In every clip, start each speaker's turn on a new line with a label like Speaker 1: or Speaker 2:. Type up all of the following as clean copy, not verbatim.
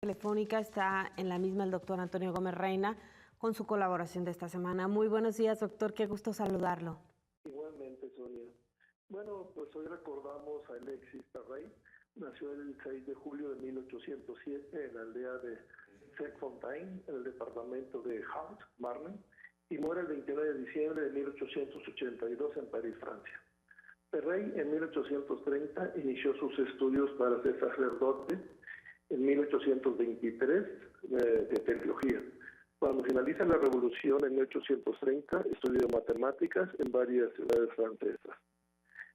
Speaker 1: Telefónica está en la misma el doctor Antonio Gómez Reina con su colaboración de esta semana. Muy buenos días, doctor, qué gusto saludarlo.
Speaker 2: Igualmente, Sonia. Bueno, pues hoy recordamos a Alexis Perrey. Nació el 6 de julio de 1807 en la aldea de Saint-Fontaine, en el departamento de Haute, Marne, y muere el 29 de diciembre de 1882 en París, Francia. Perrey en 1830 inició sus estudios para ser sacerdote, en 1823 de teología. Cuando finaliza la revolución en 1830, estudió matemáticas en varias ciudades francesas.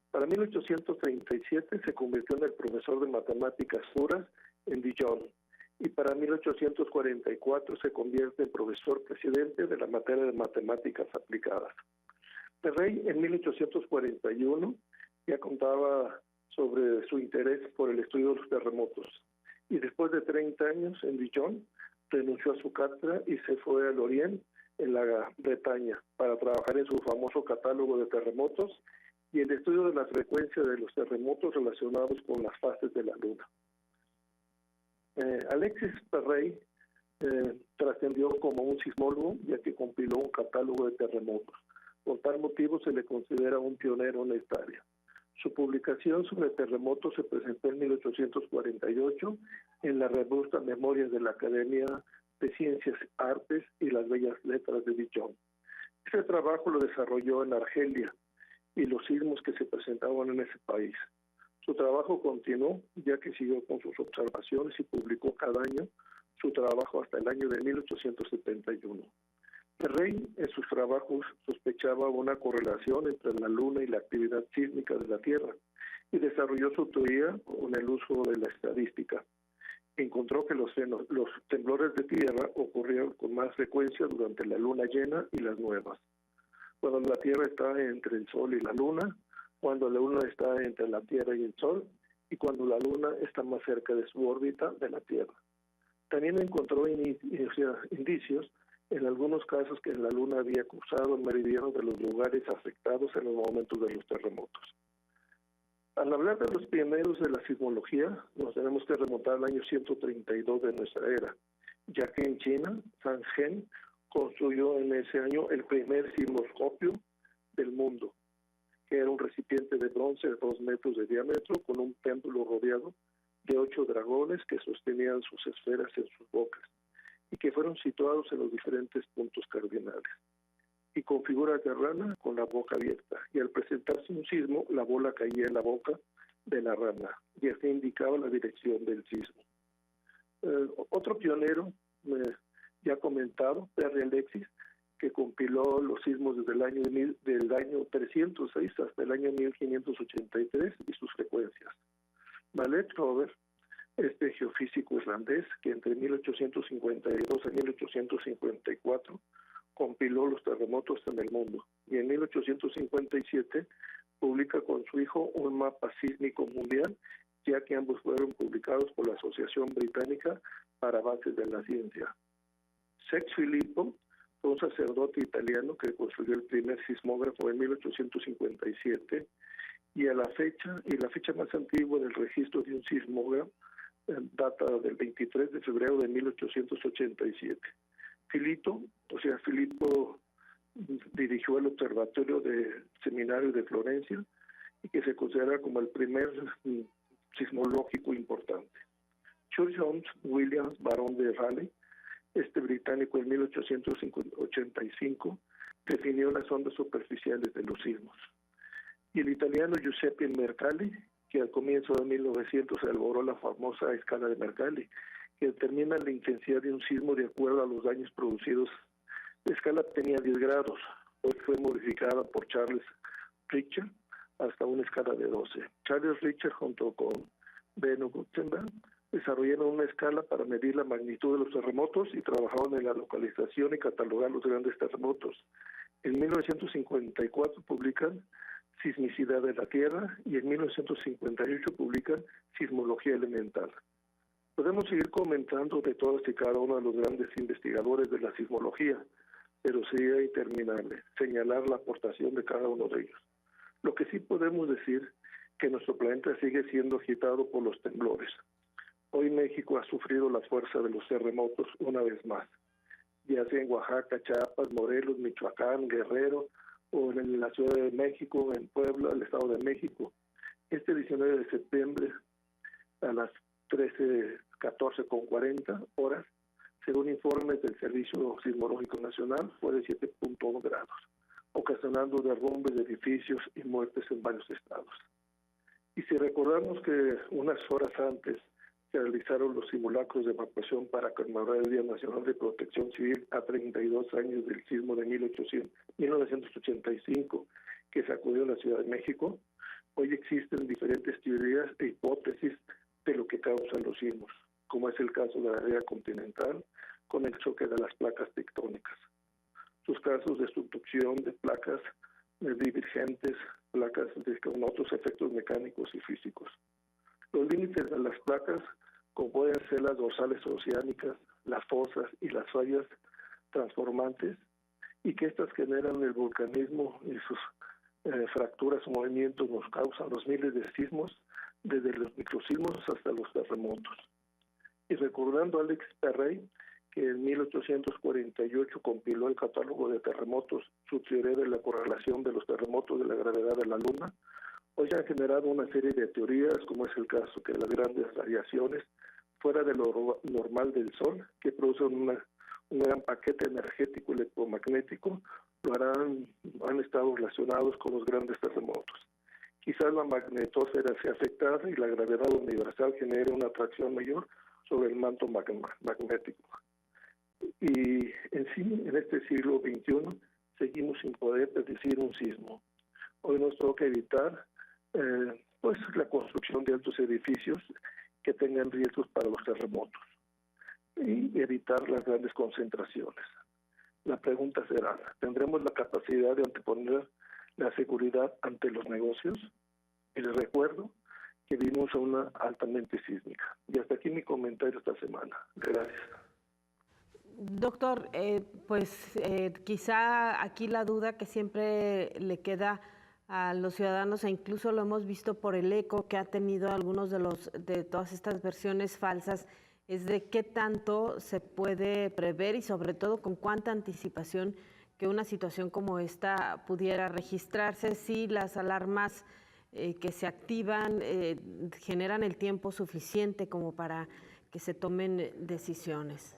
Speaker 2: Para 1837 se convirtió en el profesor de matemáticas puras en Dijon, y para 1844 se convierte en profesor presidente de la materia de matemáticas aplicadas. Perrey en 1841 ya contaba sobre su interés por el estudio de los terremotos, y después de 30 años en Dijon renunció a su cátedra y se fue al Oriente, en la Bretaña, para trabajar en su famoso catálogo de terremotos y el estudio de la frecuencia de los terremotos relacionados con las fases de la Luna. Alexis Perrey trascendió como un sismólogo, ya que compiló un catálogo de terremotos. Por tal motivo se le considera un pionero en esta área. Su publicación sobre terremotos se presentó en 1848 en la revista Memorias de la Academia de Ciencias, Artes y las Bellas Letras de Dijon. Este trabajo lo desarrolló en Argelia y los sismos que se presentaban en ese país. Su trabajo continuó, ya que siguió con sus observaciones y publicó cada año su trabajo hasta el año de 1871. Perrey en sus trabajos sospechaba una correlación entre la Luna y la actividad sísmica de la Tierra y desarrolló su teoría con el uso de la estadística. Encontró que los temblores de tierra ocurrían con más frecuencia durante la luna llena y las nuevas, cuando la Tierra está entre el Sol y la Luna, cuando la Luna está entre la Tierra y el Sol, y cuando la Luna está más cerca de su órbita de la Tierra. También encontró indicios en algunos casos que la Luna había cruzado el meridiano de los lugares afectados en los momentos de los terremotos. Al hablar de los pioneros de la sismología, nos tenemos que remontar al año 132 de nuestra era, ya que en China, Zhang Zhen construyó en ese año el primer sismoscopio del mundo, que era un recipiente de bronce de 2 metros de diámetro con un péndulo rodeado de 8 dragones que sostenían sus esferas en sus bocas y que fueron situados en los diferentes puntos cardinales, y con figuras de rana con la boca abierta, y al presentarse un sismo, la bola caía en la boca de la rana, y así indicaba la dirección del sismo. Otro pionero, ya comentado, Perry Alexis, que compiló los sismos desde del año 306 hasta el año 1583 y sus frecuencias. Mallet Robert, este geofísico irlandés, que entre 1852 y 1854 compiló los terremotos en el mundo, y en 1857 publica con su hijo un mapa sísmico mundial, ya que ambos fueron publicados por la Asociación Británica para Bases de la Ciencia. Sex Filippo fue un sacerdote italiano que construyó el primer sismógrafo en 1857, y la fecha más antigua del registro de un sismógrafo data del 23 de febrero de 1887. Filippo dirigió el observatorio del Seminario de Florencia, y que se considera como el primer sismológico importante. Sir John Williams, barón de Raleigh, este británico en 1885 definió las ondas superficiales de los sismos. Y el italiano Giuseppe Mercalli, que al comienzo de 1900 elaboró la famosa escala de Mercalli, que determina la intensidad de un sismo de acuerdo a los daños producidos. La escala tenía 10 grados, hoy fue modificada por Charles Richter hasta una escala de 12. Charles Richter junto con Benno Gutenberg desarrollaron una escala para medir la magnitud de los terremotos y trabajaron en la localización y catalogar los grandes terremotos. En 1954 publican Sismicidad de la Tierra, y en 1958 publican Sismología Elemental. Podemos seguir comentando de todos y cada uno de los grandes investigadores de la sismología, pero sería interminable señalar la aportación de cada uno de ellos. Lo que sí podemos decir que nuestro planeta sigue siendo agitado por los temblores. Hoy México ha sufrido la fuerza de los terremotos una vez más, ya sea en Oaxaca, Chiapas, Morelos, Michoacán, Guerrero, o en la Ciudad de México, en Puebla, el Estado de México. Este 19 de septiembre, a las 14:40 horas, según informes del Servicio Sismológico Nacional, fue de 7.1 grados, ocasionando derrumbes de edificios y muertes en varios estados. Y si recordamos que unas horas antes se realizaron los simulacros de evacuación para conmemorar el Día Nacional de Protección Civil a 32 años del sismo de 1985 que sacudió la Ciudad de México, hoy existen diferentes teorías e hipótesis de lo que causan los sismos, como es el caso de la área continental con el choque de las placas tectónicas. Sus casos de subducción de placas divergentes, placas con otros efectos mecánicos y físicos. Los límites de las placas, como pueden ser las dorsales oceánicas, las fosas y las fallas transformantes, y que estas generan el vulcanismo y sus fracturas o movimientos nos causan los miles de sismos, desde los microsismos hasta los terremotos. Y recordando a Alex Perrey, que en 1848 compiló el catálogo de terremotos, su teoría de la correlación de los terremotos de la gravedad de la Luna, hoy han generado una serie de teorías, como es el caso que las grandes radiaciones fuera de lo normal del Sol, que producen un gran paquete energético electromagnético, han estado relacionados con los grandes terremotos. Quizás la magnetosfera sea afectada y la gravedad universal genere una atracción mayor sobre el manto magnético. Y en sí, en este siglo XXI, seguimos sin poder predecir un sismo. Hoy nos toca evitar la construcción de altos edificios que tengan riesgos para los terremotos y evitar las grandes concentraciones. La pregunta será, ¿tendremos la capacidad de anteponer la seguridad ante los negocios? Y les recuerdo que vivimos a una altamente sísmica. Y hasta aquí mi comentario esta semana. Gracias.
Speaker 1: Doctor, quizá aquí la duda que siempre le queda a los ciudadanos, e incluso lo hemos visto por el eco que ha tenido algunos de todas estas versiones falsas, es de qué tanto se puede prever y sobre todo con cuánta anticipación que una situación como esta pudiera registrarse, si las alarmas que se activan generan el tiempo suficiente como para que se tomen decisiones.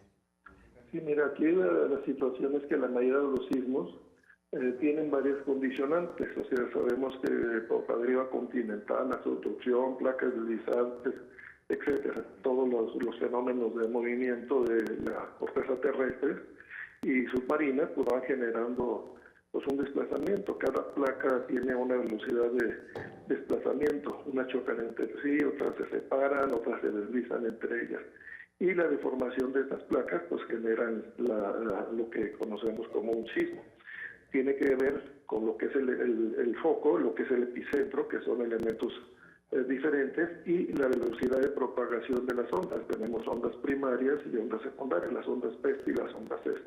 Speaker 2: Sí, mira, aquí la situación es que la mayoría de los sismos tienen varias condicionantes. O sea, sabemos que por la deriva continental, la subducción, placas deslizantes, etcétera, todos los fenómenos de movimiento de la corteza terrestre y submarina pues van generando un desplazamiento. Cada placa tiene una velocidad de desplazamiento, unas chocan entre sí, otras se separan, otras se deslizan entre ellas. Y la deformación de estas placas pues generan lo que conocemos como un sismo. Tiene que ver con lo que es el foco, lo que es el epicentro, que son elementos diferentes, y la velocidad de propagación de las ondas. Tenemos ondas primarias y ondas secundarias, las ondas PEST y las ondas S.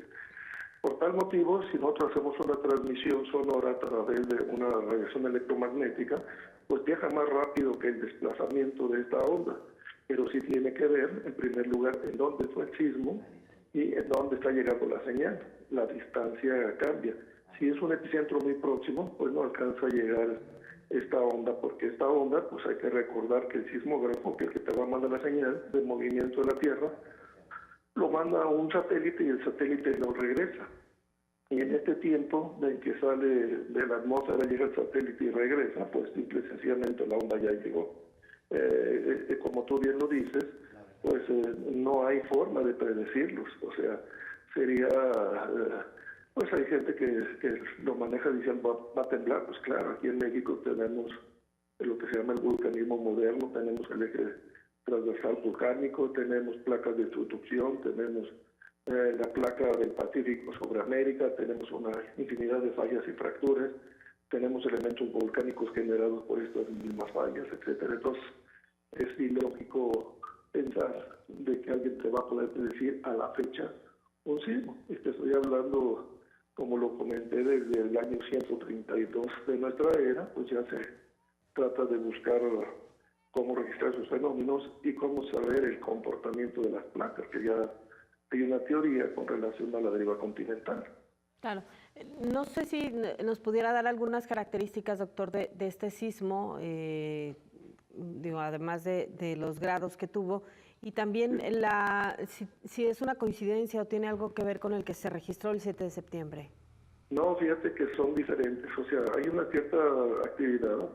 Speaker 2: Por tal motivo, si nosotros hacemos una transmisión sonora a través de una radiación electromagnética, pues viaja más rápido que el desplazamiento de esta onda. Pero sí tiene que ver, en primer lugar, en dónde fue el sismo y en dónde está llegando la señal. La distancia cambia. Si es un epicentro muy próximo, pues no alcanza a llegar esta onda, porque esta onda, pues hay que recordar que el sismógrafo, que es el que te va a mandar la señal de movimiento de la Tierra, lo manda a un satélite y el satélite lo regresa. Y en este tiempo en que sale de la atmósfera, llega el satélite y regresa, pues simple y sencillamente la onda ya llegó. Como tú bien lo dices, pues no hay forma de predecirlos. O sea, sería... pues hay gente que lo maneja diciendo va a temblar. Pues claro, aquí en México tenemos lo que se llama el vulcanismo moderno, tenemos el eje transversal volcánico, tenemos placas de subducción, tenemos la placa del Pacífico sobre América, tenemos una infinidad de fallas y fracturas, tenemos elementos volcánicos generados por estas mismas fallas, etcétera. Entonces es ilógico pensar de que alguien te va a poder predecir a la fecha un sismo. Y te estoy hablando, como lo comenté, desde el año 132 de nuestra era, pues ya se trata de buscar cómo registrar sus fenómenos y cómo saber el comportamiento de las placas, que ya hay una teoría con relación a la deriva continental.
Speaker 1: Claro. No sé si nos pudiera dar algunas características, doctor, de este sismo, además de los grados que tuvo, y también si es una coincidencia o tiene algo que ver con el que se registró el 7 de septiembre.
Speaker 2: No, fíjate que son diferentes, o sea, hay una cierta actividad.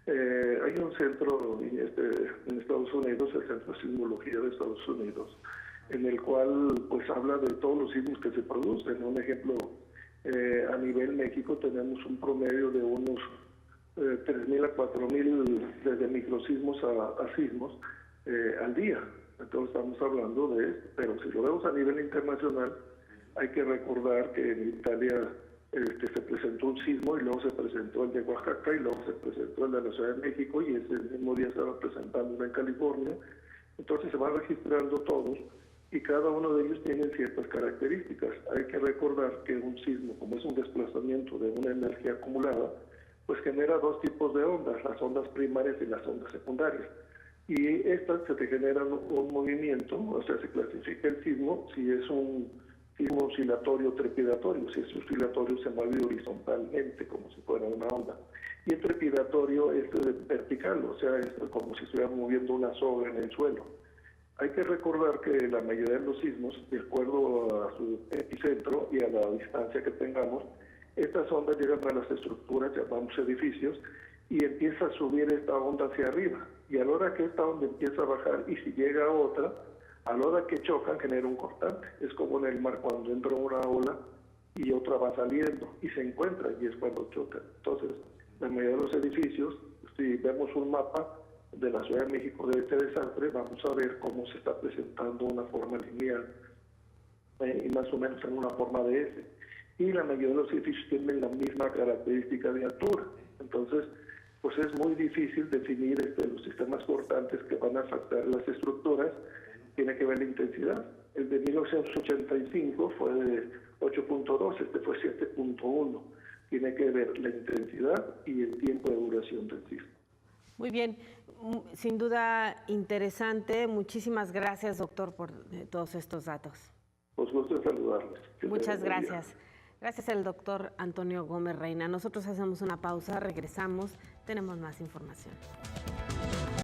Speaker 2: Hay un centro en Estados Unidos, el Centro de Sismología de Estados Unidos, en el cual pues habla de todos los sismos que se producen. Un ejemplo, a nivel México tenemos un promedio de unos 3.000 a 4.000 desde microsismos a sismos al día. Entonces estamos hablando de esto, pero si lo vemos a nivel internacional, hay que recordar que en Italia se presentó un sismo y luego se presentó el de Oaxaca y luego se presentó el de la Ciudad de México y ese mismo día se va presentando en California. Entonces se van registrando todos y cada uno de ellos tiene ciertas características. Hay que recordar que un sismo, como es un desplazamiento de una energía acumulada, pues genera dos tipos de ondas, las ondas primarias y las ondas secundarias. Y estas se te generan un movimiento, o sea, se clasifica el sismo si es un sismo oscilatorio o trepidatorio. Si es oscilatorio se mueve horizontalmente como si fuera una onda. Y el trepidatorio es vertical, o sea, es como si estuviera moviendo una soga en el suelo. Hay que recordar que la mayoría de los sismos, de acuerdo a su epicentro y a la distancia que tengamos, estas ondas llegan a las estructuras, llamamos edificios, y empieza a subir esta onda hacia arriba. Y a la hora que esta onda empieza a bajar, y si llega a otra, a la hora que chocan genera un cortante. Es como en el mar cuando entra una ola y otra va saliendo y se encuentra y es cuando chocan. Entonces, la mayoría de los edificios, si vemos un mapa de la Ciudad de México de este desastre, vamos a ver cómo se está presentando una forma lineal y más o menos en una forma de S. Y la mayoría de los edificios tienen la misma característica de altura. Entonces, pues es muy difícil definir los sistemas cortantes que van a afectar las estructuras. Tiene que ver la intensidad. El de 1985 fue de 8.2, este fue 7.1. Tiene que ver la intensidad y el tiempo de duración del sismo.
Speaker 1: Muy bien, sin duda interesante. Muchísimas gracias, doctor, por todos estos datos.
Speaker 2: Pues gusto en saludarles.
Speaker 1: Muchas gracias. Gracias al doctor Antonio Gómez Reina. Nosotros hacemos una pausa, regresamos, tenemos más información.